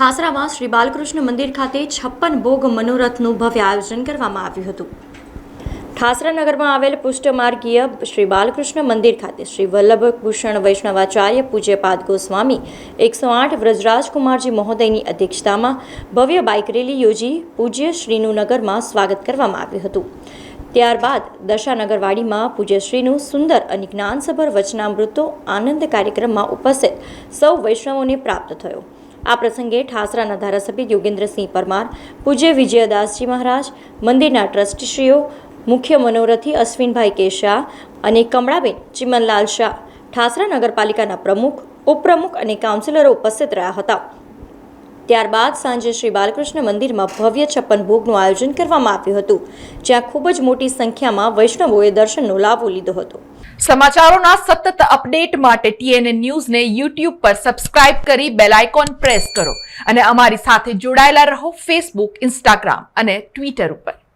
ઠાસરામાં શ્રી બાલકૃષ્ણ મંદિર ખાતે 56 ભોગ મનોરથનું ભવ્ય આયોજન કરવામાં આવ્યું હતું। ઠાસરા નગરમાં આવેલ પુષ્ટમાર્ગીય શ્રી બાલકૃષ્ણ મંદિર ખાતે શ્રી વલ્લભભૂષણ વૈષ્ણવાચાર્ય પૂજ્યપાદ ગોસ્વામી 108 વ્રજરાજકુમારજી મહોદયની અધ્યક્ષતામાં ભવ્ય બાઇક રેલી યોજી પૂજ્ય શ્રીનું નગરમાં સ્વાગત કરવામાં આવ્યું હતું। ત્યારબાદ દશાનગરવાડીમાં પૂજ્યશ્રીનું સુંદર અને જ્ઞાનસભર વચનામૃતો આનંદ કાર્યક્રમમાં ઉપસ્થિત સૌ વૈષ્ણવોને પ્રાપ્ત થયો। આ પ્રસંગે ઠાસરાના ધારાસભ્ય યોગેન્દ્રસિંહ પરમાર, પૂજ્ય વિજયદાસજી મહારાજ, મંદિરના ટ્રસ્ટીશ્રીઓ, મુખ્ય મનોરથી અશ્વિનભાઈ કે શાહ અને કમળાબેન ચિમનલાલ શાહ, ઠાસરા નગરપાલિકાના પ્રમુખ, ઉપપ્રમુખ અને કાઉન્સિલરો ઉપસ્થિત રહ્યા હતા। ત્યારબાદ સાંજે શ્રી બાલકૃષ્ણ મંદિરમાં ભવ્ય 56 ભોગનું આયોજન કરવામાં આવ્યું હતું, જ્યાં ખૂબ જ મોટી સંખ્યામાં વૈષ્ણવોએ દર્શનનો લાભો લીધો હતો। સમાચારોના સતત અપડેટ માટે TNN ન્યૂઝને YouTube પર સબસ્ક્રાઇબ કરી બેલ આઇકોન પ્રેસ કરો અને અમારી સાથે જોડાયેલા રહો Facebook, Instagram અને Twitter ઉપર।